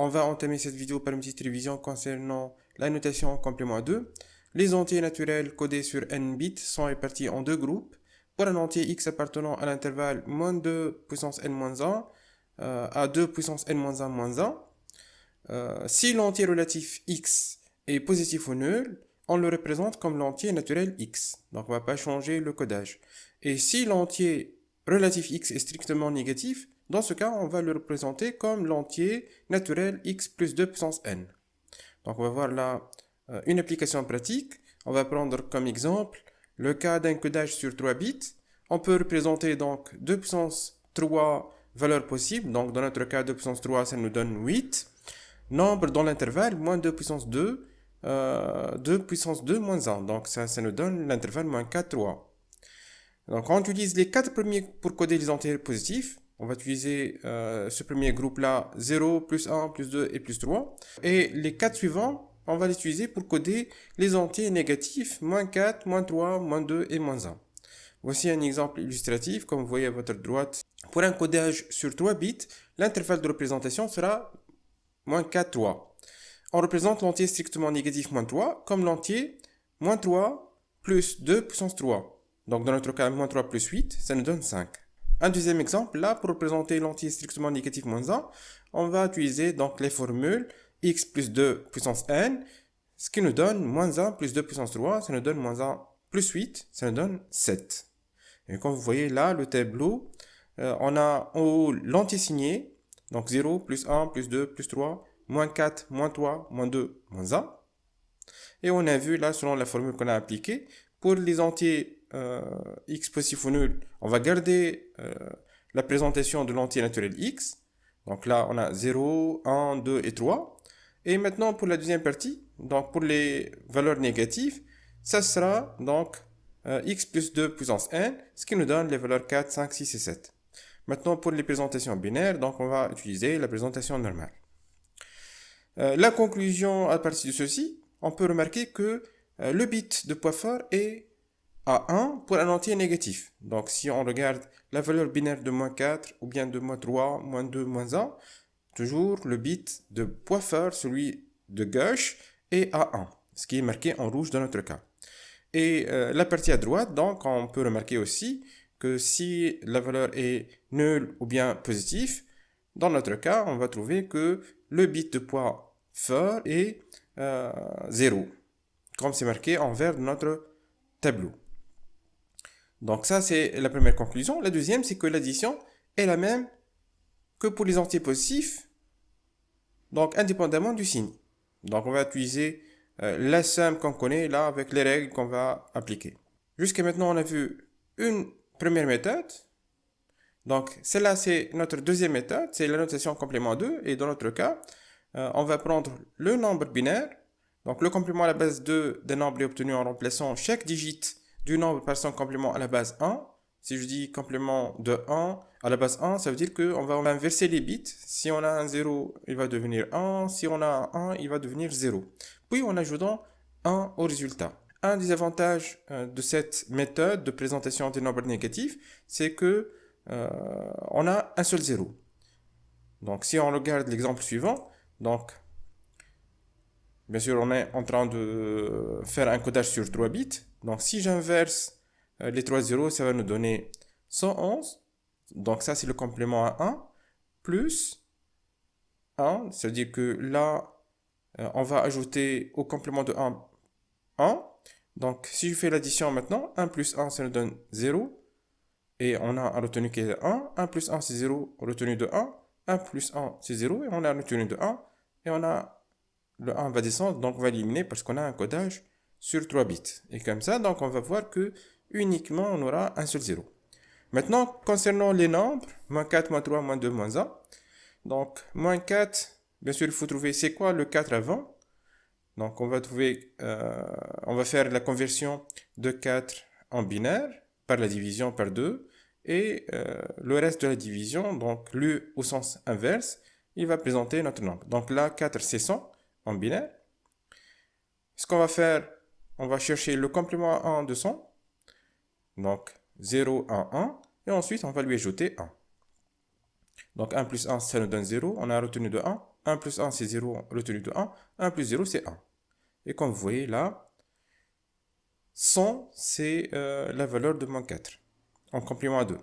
On va entamer cette vidéo par une petite révision concernant la notation complément 2. Les entiers naturels codés sur n bits sont répartis en deux groupes. Pour un entier x appartenant à l'intervalle moins 2 puissance n-1 à 2 puissance n-1 moins 1, si l'entier relatif x est positif ou nul, on le représente comme l'entier naturel x. Donc on ne va pas changer le codage. Et si l'entier relatif x est strictement négatif, dans ce cas, on va le représenter comme l'entier naturel x plus 2 puissance n. Donc on va voir là une application pratique. On va prendre comme exemple le cas d'un codage sur 3 bits. On peut représenter donc 2 puissance 3 valeurs possibles. Donc dans notre cas, 2 puissance 3, ça nous donne 8. Nombre dans l'intervalle, moins 2 puissance 2, 2 puissance 2 moins 1. Donc ça nous donne l'intervalle moins 4, 3. Donc on utilise les 4 premiers pour coder les entiers positifs. On va utiliser ce premier groupe-là, 0, plus 1, plus 2 et plus 3. Et les 4 suivants, on va les utiliser pour coder les entiers négatifs, moins 4, moins 3, moins 2 et moins 1. Voici un exemple illustratif, comme vous voyez à votre droite. Pour un codage sur 3 bits, l'intervalle de représentation sera moins 4, 3. On représente l'entier strictement négatif moins 3 comme l'entier moins 3 plus 2 puissance 3. Donc dans notre cas, moins 3 plus 8, ça nous donne 5. Un deuxième exemple, là, pour représenter l'entier strictement négatif moins 1, on va utiliser donc les formules x plus 2 puissance n, ce qui nous donne moins 1 plus 2 puissance 3, ça nous donne moins 1 plus 8, ça nous donne 7. Et comme vous voyez là, le tableau, on a en haut l'entier signé, donc 0, plus 1, plus 2, plus 3, moins 4, moins 3, moins 2, moins 1. Et on a vu là, selon la formule qu'on a appliquée, pour les entiers x positif ou nul, on va garder la présentation de l'entier naturel x. Donc là, on a 0, 1, 2 et 3. Et maintenant, pour la deuxième partie, donc pour les valeurs négatives, ça sera donc x plus 2 puissance n, ce qui nous donne les valeurs 4, 5, 6 et 7. Maintenant, pour les présentations binaires, donc on va utiliser la présentation normale. La conclusion à partir de ceci, on peut remarquer que le bit de poids fort est à 1 pour un entier négatif. Donc si on regarde la valeur binaire de moins 4 ou bien de moins 3, moins 2, moins 1, toujours le bit de poids fort, celui de gauche, est à 1, ce qui est marqué en rouge dans notre cas. Et la partie à droite, donc on peut remarquer aussi que si la valeur est nulle ou bien positive, dans notre cas, on va trouver que le bit de poids fort est 0, comme c'est marqué en vert de notre tableau. Donc ça, c'est la première conclusion. La deuxième, c'est que l'addition est la même que pour les entiers positifs, donc indépendamment du signe. Donc on va utiliser la somme qu'on connaît là avec les règles qu'on va appliquer. Jusqu'à maintenant, on a vu une première méthode. Donc celle-là, c'est notre deuxième méthode, c'est la notation complément 2. Et dans notre cas, on va prendre le nombre binaire. Donc le complément à la base 2 d'un nombre est obtenu en remplaçant chaque digit du nombre par son complément à la base 1. Si je dis complément de 1 à la base 1, ça veut dire qu'on va inverser les bits. Si on a un 0, il va devenir 1. Si on a un 1, il va devenir 0. Puis en ajoutant 1 au résultat. Un des avantages de cette méthode de présentation des nombres négatifs, c'est que on a un seul 0. Donc si on regarde l'exemple suivant, donc bien sûr on est en train de faire un codage sur 3 bits. Donc si j'inverse les 3 zéros, ça va nous donner 111. Donc ça c'est le complément à 1 plus 1. Ça veut dire que là, on va ajouter au complément de 1, 1. Donc si je fais l'addition maintenant, 1 plus 1 ça nous donne 0. Et on a un retenu qui est 1. 1 plus 1 c'est 0, retenu de 1. 1 plus 1 c'est 0 et on a un retenu de 1. Et on a le 1 va descendre, donc on va éliminer parce qu'on a un codage sur 3 bits. Et comme ça, donc on va voir que uniquement on aura un seul 0. Maintenant, concernant les nombres, moins 4, moins 3, moins 2, moins 1. Donc, moins 4, bien sûr, il faut trouver c'est quoi le 4 avant. Donc, on va trouver, on va faire la conversion de 4 en binaire par la division par 2. Et le reste de la division, donc lu au sens inverse, il va présenter notre nombre. Donc là, 4, c'est 100 en binaire. Ce qu'on va faire, on va chercher le complément à 1 de 100. Donc 0, 1, 1. Et ensuite, on va lui ajouter 1. Donc 1 plus 1, ça nous donne 0. On a retenu de 1. 1 plus 1, c'est 0 retenu de 1. 1 plus 0, c'est 1. Et comme vous voyez là, 100, c'est la valeur de moins 4, en complément à 2.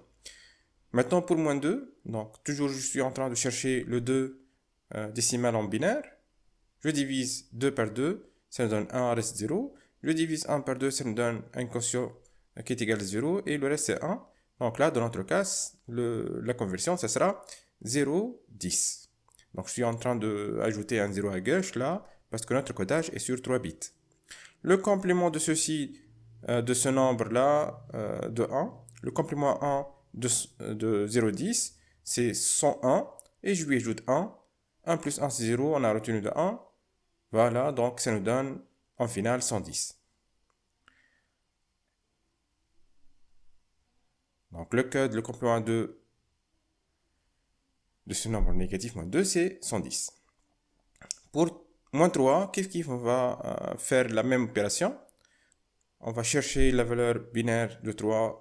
Maintenant, pour moins 2, donc toujours je suis en train de chercher le 2 décimal en binaire. Je divise 2 par 2, ça nous donne 1, reste 0. Je divise 1 par 2, ça nous donne un quotient qui est égal à 0, et le reste c'est 1. Donc là, dans notre cas, la conversion, ça sera 0, 10. Donc je suis en train d'ajouter un 0 à gauche là, parce que notre codage est sur 3 bits. Le complément de ceci, de ce nombre-là, de 1, le complément 1 de 0,10, c'est 101, et je lui ajoute 1. 1 plus 1, c'est 0, on a retenu de 1. Voilà, donc ça nous donne en finale 110. Donc le code, le complément 2 de ce nombre négatif, moins 2, c'est 110. Pour moins 3, on va faire la même opération. On va chercher la valeur binaire de 3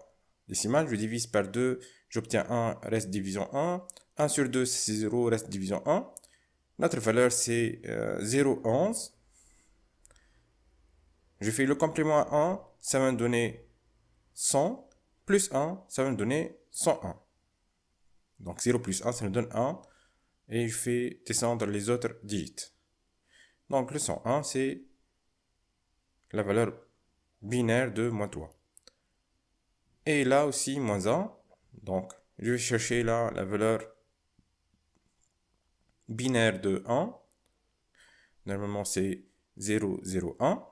décimales. Je divise par 2, j'obtiens 1, reste division 1. 1 sur 2, c'est 0, reste division 1. Notre valeur, c'est 0,11. Je fais le complément à 1, ça va me donner 100, plus 1, ça va me donner 101. Donc 0 plus 1, ça nous donne 1. Et je fais descendre les autres digits. Donc le 101, c'est la valeur binaire de moins 3. Et là aussi, moins 1. Donc je vais chercher là la valeur binaire de 1. Normalement, c'est 0, 0, 1.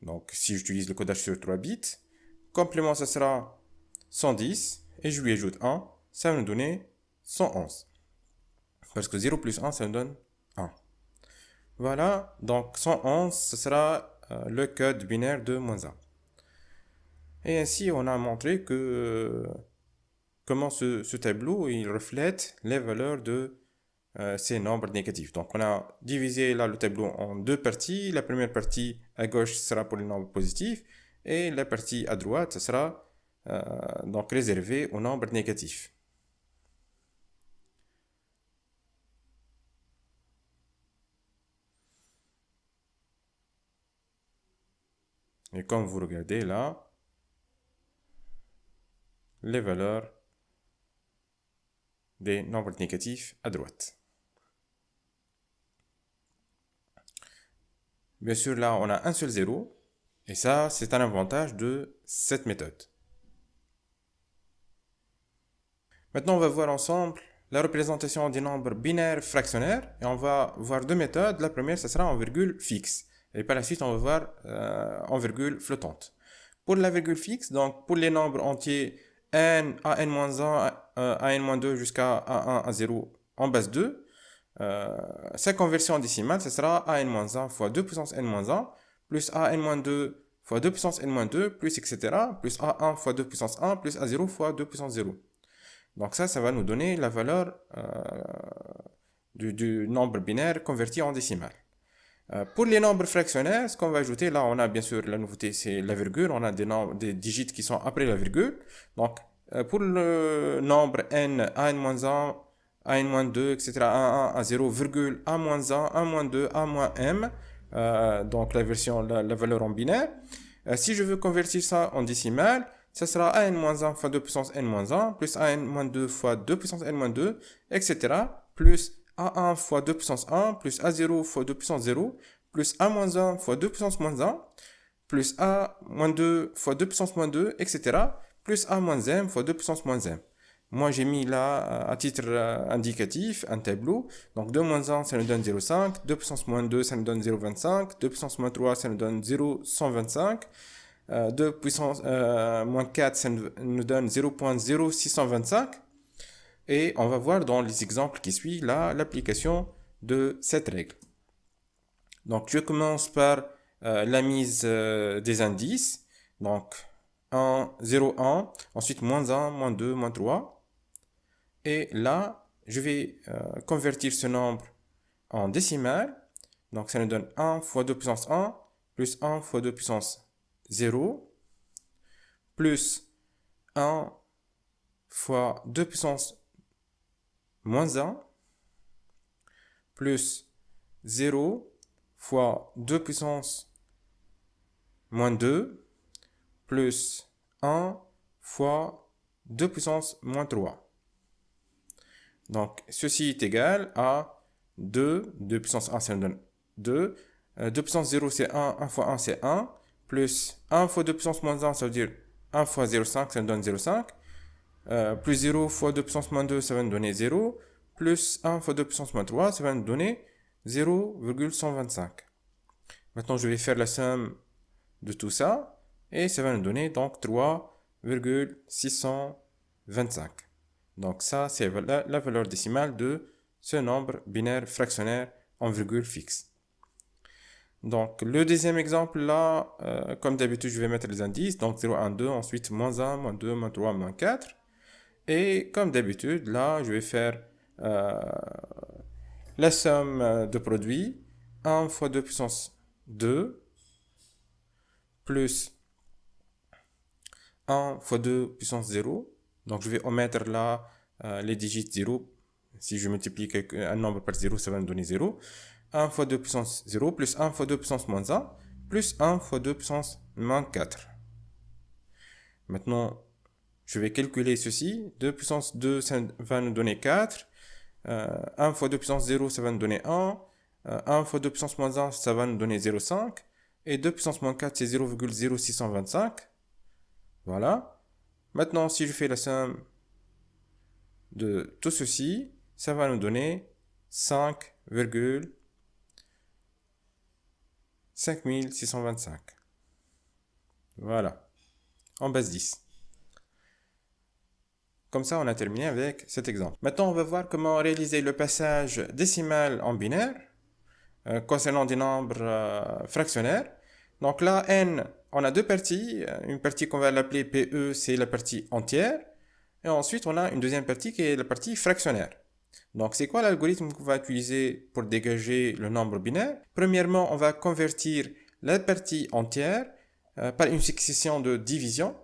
Donc si j'utilise le codage sur 3 bits, complément, ça sera 110. Et je lui ajoute 1. Ça va nous donner 111. Parce que 0 plus 1, ça nous donne 1. Voilà, donc 111, ce sera le code binaire de moins 1. Et ainsi, on a montré que comment ce tableau il reflète les valeurs de ces nombres négatifs. Donc, on a divisé là le tableau en deux parties. La première partie à gauche sera pour les nombres positifs et la partie à droite ce sera donc réservée aux nombres négatifs. Et comme vous regardez là, les valeurs des nombres négatifs à droite. Bien sûr, là, on a un seul zéro. Et ça, c'est un avantage de cette méthode. Maintenant, on va voir ensemble la représentation des nombres binaires fractionnaires. Et on va voir deux méthodes. La première, ce sera en virgule fixe. Et par la suite, on va voir en virgule flottante. Pour la virgule fixe, donc pour les nombres entiers n à n-1, à n-2 jusqu'à a1 à 0 en base 2, sa conversion en décimale, ce sera a n-1 fois 2 puissance n-1 plus a n-2 fois 2 puissance n-2 plus etc. plus a1 fois 2 puissance 1 plus a0 fois 2 puissance 0. Donc ça va nous donner la valeur du nombre binaire converti en décimale. Pour les nombres fractionnaires, ce qu'on va ajouter, là on a bien sûr la nouveauté, c'est la virgule, on a des digits qui sont après la virgule. Donc pour le nombre n, a n-1, a n-2, etc., a1, a0, virgule, a-1, a-2, a-m, donc la valeur en binaire. Si je veux convertir ça en décimale, ça sera a n-1 fois 2 puissance n-1 plus a n-2 fois 2 puissance n-2, etc., plus a1 fois 2 puissance 1 plus a0 fois 2 puissance 0 plus a-1 fois 2 puissance moins 1 plus a-2 fois 2 puissance moins 2, etc., plus a-m fois 2 puissance moins m. Moi, j'ai mis là, à titre indicatif, un tableau. Donc 2 moins 1, ça nous donne 0,5. 2 puissance moins 2, ça nous donne 0,25. 2 puissance moins 3, ça nous donne 0,125. 2 puissance moins 4, ça nous donne 0,0625. Et on va voir dans les exemples qui suivent là l'application de cette règle. Donc je commence par la mise des indices. Donc 1, 0, 1, ensuite moins 1, moins 2, moins 3. Et là, je vais convertir ce nombre en décimale. Donc ça nous donne 1 fois 2 puissance 1 plus 1 fois 2 puissance 0 plus 1 fois 2 puissance moins 1 plus 0 fois 2 puissance moins 2 plus 1 fois 2 puissance moins 3. Donc, ceci est égal à 2 puissance 1, ça nous donne 2. 2 puissance 0, c'est 1. 1 fois 1, c'est 1. Plus 1 fois 2 puissance moins 1, ça veut dire 1 fois 0,5, ça nous donne 0,5. Plus 0 fois 2 puissance moins 2, ça va nous donner 0. Plus 1 fois 2 puissance moins 3, ça va nous donner 0,125. Maintenant, je vais faire la somme de tout ça. Et ça va nous donner donc 3,625. Donc ça, c'est la valeur décimale de ce nombre binaire fractionnaire en virgule fixe. Donc le deuxième exemple là, comme d'habitude, je vais mettre les indices. Donc 0, 1, 2, ensuite moins 1, moins 2, moins 3, moins 4. Et comme d'habitude, là, je vais faire la somme de produits. 1 fois 2 puissance 2 plus 1 fois 2 puissance 0. Donc, je vais omettre là les digits 0. Si je multiplie un nombre par 0, ça va me donner 0. 1 fois 2 puissance 0 plus 1 fois 2 puissance moins 1 plus 1 fois 2 puissance moins 4. Maintenant, je vais calculer ceci. 2 puissance 2, ça va nous donner 4. 1 fois 2 puissance 0, ça va nous donner 1. 1 fois 2 puissance moins 1, ça va nous donner 0,5. Et 2 puissance moins 4, c'est 0,0625. Voilà. Maintenant, si je fais la somme de tout ceci, ça va nous donner 5,5625. Voilà. En base 10. Comme ça, on a terminé avec cet exemple. Maintenant, on va voir comment réaliser le passage décimal en binaire concernant des nombres fractionnaires. Donc là, n, on a deux parties. Une partie qu'on va l'appeler PE, c'est la partie entière. Et ensuite, on a une deuxième partie qui est la partie fractionnaire. Donc, c'est quoi l'algorithme qu'on va utiliser pour dégager le nombre binaire? Premièrement, on va convertir la partie entière par une succession de division.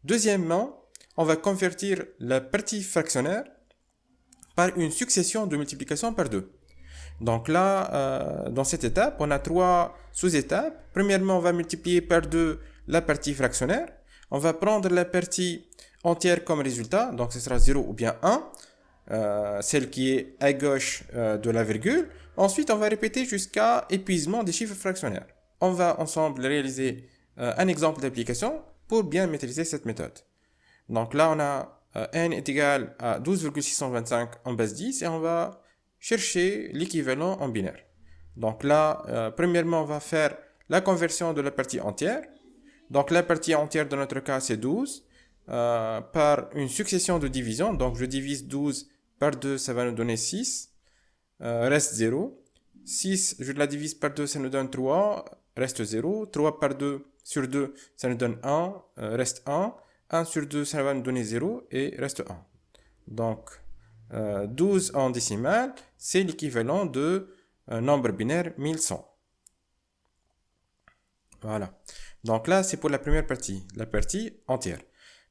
Deuxièmement, on va convertir la partie fractionnaire par une succession de multiplication par 2. Donc là, dans cette étape, on a trois sous-étapes. Premièrement, on va multiplier par 2 la partie fractionnaire. On va prendre la partie entière comme résultat, donc ce sera 0 ou bien 1, celle qui est à gauche de la virgule. Ensuite, on va répéter jusqu'à épuisement des chiffres fractionnaires. On va ensemble réaliser un exemple d'application pour bien maîtriser cette méthode. Donc là, on a n est égal à 12,625 en base 10 et on va chercher l'équivalent en binaire. Donc là, premièrement, on va faire la conversion de la partie entière. Donc la partie entière de notre cas, c'est 12 par une succession de divisions. Donc je divise 12 par 2, ça va nous donner 6. Reste 0. 6, je la divise par 2, ça nous donne 3. Reste 0. 3 par 2 sur 2, ça nous donne 1. Reste 1. 1 sur 2, ça va nous donner 0 et reste 1. Donc, 12 en décimale, c'est l'équivalent de nombre binaire 1100. Voilà. Donc là, c'est pour la première partie, la partie entière.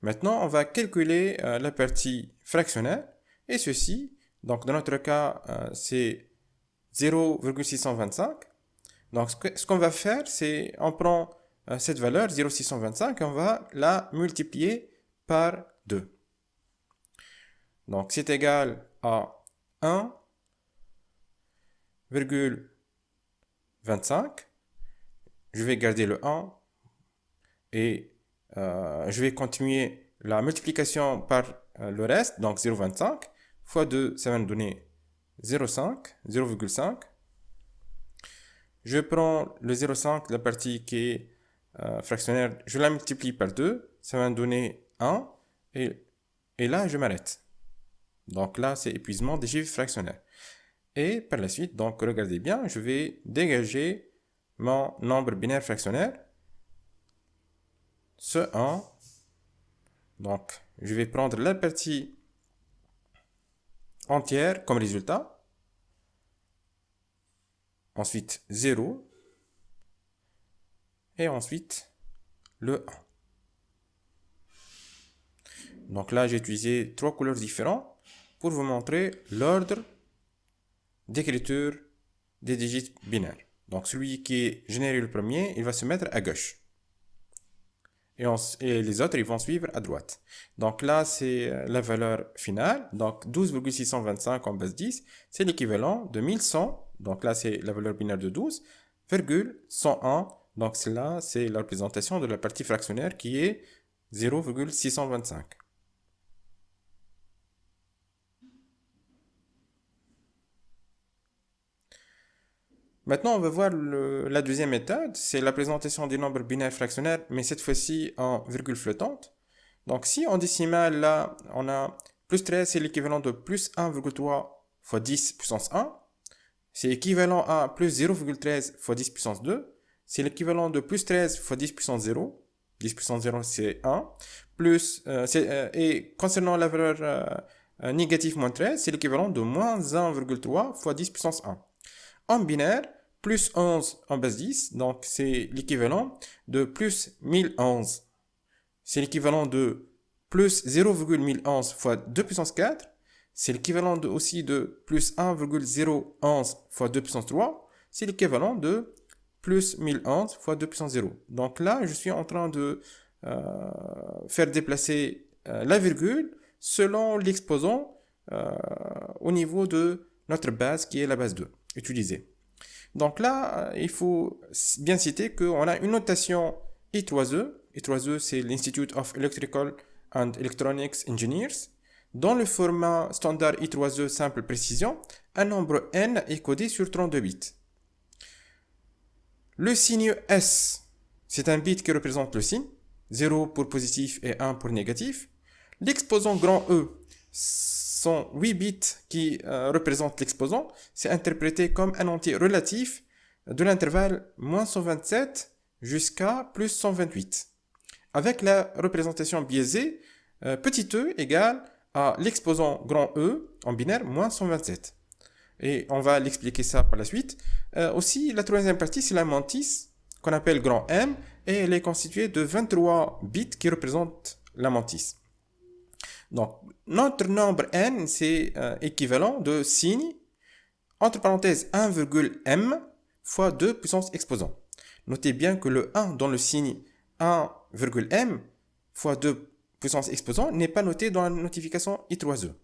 Maintenant, on va calculer la partie fractionnaire. Et ceci, donc dans notre cas, c'est 0,625. Donc, ce qu'on va faire, c'est on prend cette valeur 0,625 et on va la multiplier par 2. Donc c'est égal à 1,25. Je vais garder le 1 et je vais continuer la multiplication par le reste, donc 0,25 fois 2, ça va nous donner 0,5. Je prends le 0,5, la partie qui est fractionnaire, je la multiplie par 2, ça va me donner 1, et là, je m'arrête. Donc là, c'est épuisement des chiffres fractionnaires. Et par la suite, donc regardez bien, je vais dégager mon nombre binaire fractionnaire, ce 1. Donc, je vais prendre la partie entière comme résultat. Ensuite 0 et ensuite le 1. Donc là, j'ai utilisé trois couleurs différentes pour vous montrer l'ordre d'écriture des digits binaires. Donc celui qui est généré le premier, il va se mettre à gauche. Et les autres, ils vont suivre à droite. Donc là, c'est la valeur finale. Donc 12,625 en base 10, c'est l'équivalent de 1100. Donc là, c'est la valeur binaire de 12,101. Donc cela, c'est la représentation de la partie fractionnaire qui est 0,625. Maintenant, on va voir la deuxième méthode, c'est la présentation des nombres binaires fractionnaires, mais cette fois-ci en virgule flottante. Donc si en décimale, là, on a plus 13, c'est l'équivalent de plus 1,3 fois 10 puissance 1. C'est équivalent à plus 0,13 fois 10 puissance 2. C'est l'équivalent de plus 13 fois 10 puissance 0. 10 puissance 0, c'est 1. Et concernant la valeur négative moins 13, c'est l'équivalent de moins 1,3 fois 10 puissance 1. En binaire, plus 11 en base 10, donc c'est l'équivalent de plus 1011. C'est l'équivalent de plus 0,1011 fois 2 puissance 4. C'est l'équivalent aussi de plus 1,011 fois 2 puissance 3. C'est l'équivalent de plus 1011 fois 2 puissance 0. Donc là, je suis en train de faire déplacer la virgule selon l'exposant au niveau de notre base qui est la base 2 utilisée. Donc là, il faut bien citer qu'on a une notation I3E. I3E, c'est l'Institute of Electrical and Electronics Engineers. Dans le format standard I3E simple précision, un nombre n est codé sur 32 bits. Le signe S, c'est un bit qui représente le signe, 0 pour positif et 1 pour négatif. L'exposant grand E, sont 8 bits qui représentent l'exposant, c'est interprété comme un entier relatif de l'intervalle moins 127 jusqu'à plus 128. Avec la représentation biaisée, petit e égale à l'exposant grand E en binaire moins 127. Et on va l'expliquer ça par la suite. Aussi, la troisième partie, c'est la mantis, qu'on appelle grand M, et elle est constituée de 23 bits qui représentent la mantis. Donc, notre nombre n, c'est équivalent de signe, entre parenthèses 1,m fois 2 puissance exposant. Notez bien que le 1 dans le signe 1,m fois 2 puissance exposant n'est pas noté dans la notification I3E.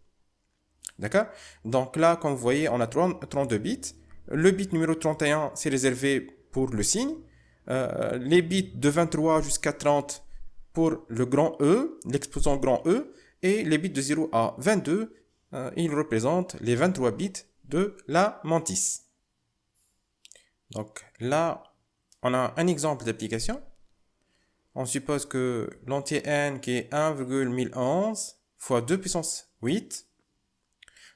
D'accord? Donc là, comme vous voyez, on a 32 bits. Le bit numéro 31, c'est réservé pour le signe. Les bits de 23 jusqu'à 30 pour le grand E, l'exposant grand E. Et les bits de 0 à 22, ils représentent les 23 bits de la mantis. Donc là, on a un exemple d'application. On suppose que l'entier n qui est 1,1011 fois 2 puissance 8.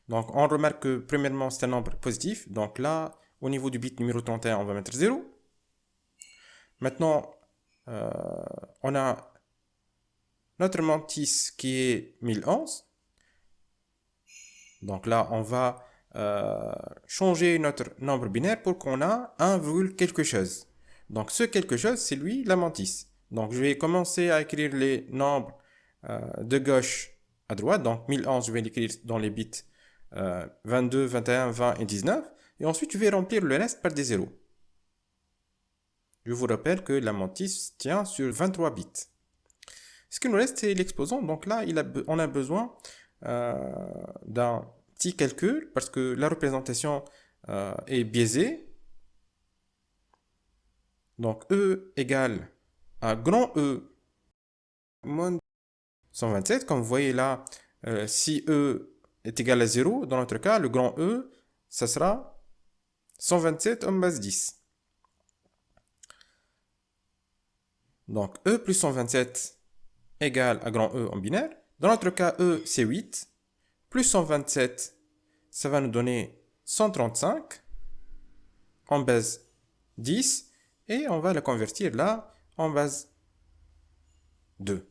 Donc on remarque que premièrement c'est un nombre positif. Donc là, au niveau du bit numéro 31, on va mettre 0. Maintenant, on a notre mantis qui est 1011. Donc là, on va changer notre nombre binaire pour qu'on a 1, quelque chose. Donc ce quelque chose, c'est lui, la mantis. Donc je vais commencer à écrire les nombres de gauche à droite. Donc 1011, je vais l'écrire dans les bits 22, 21, 20 et 19. Et ensuite, je vais remplir le reste par des zéros. Je vous rappelle que la mantis tient sur 23 bits. Ce qui nous reste, c'est l'exposant. Donc là, on a besoin d'un petit calcul parce que la représentation est biaisée. Donc E égale à grand E moins 127. Comme vous voyez là, si E est égal à 0, dans notre cas, le grand E, ça sera 127 en base 10. Donc E plus 127 égale à grand E en binaire. Dans notre cas, E, c'est 8. Plus 127, ça va nous donner 135 en base 10. Et on va la convertir là en base 2.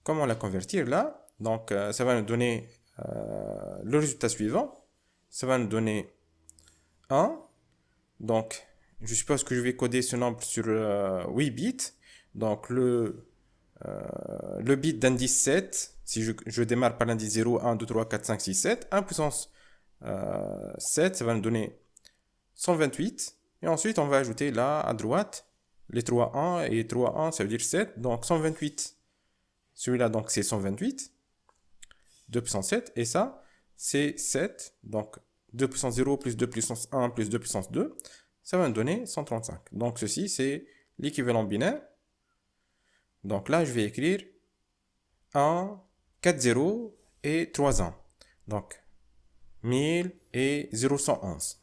Comment la convertir là? Donc, ça va nous donner le résultat suivant. Ça va nous donner 1. Donc, je suppose que je vais coder ce nombre sur 8 bits. Donc, le bit d'indice 7, si je démarre par l'indice 0, 1, 2, 3, 4, 5, 6, 7, 1 puissance 7, ça va nous donner 128. Et ensuite, on va ajouter là, à droite, les 3 1 et 3 1, ça veut dire 7, donc 128. Celui-là, donc, c'est 128, 2 puissance 7, et ça, c'est 7, donc 2 puissance 0 plus 2 puissance 1 plus 2 puissance 2, ça va nous donner 135. Donc, ceci, c'est l'équivalent binaire. Donc là, je vais écrire 1, 4 0 et 3 1. Donc, 1000 et 0111.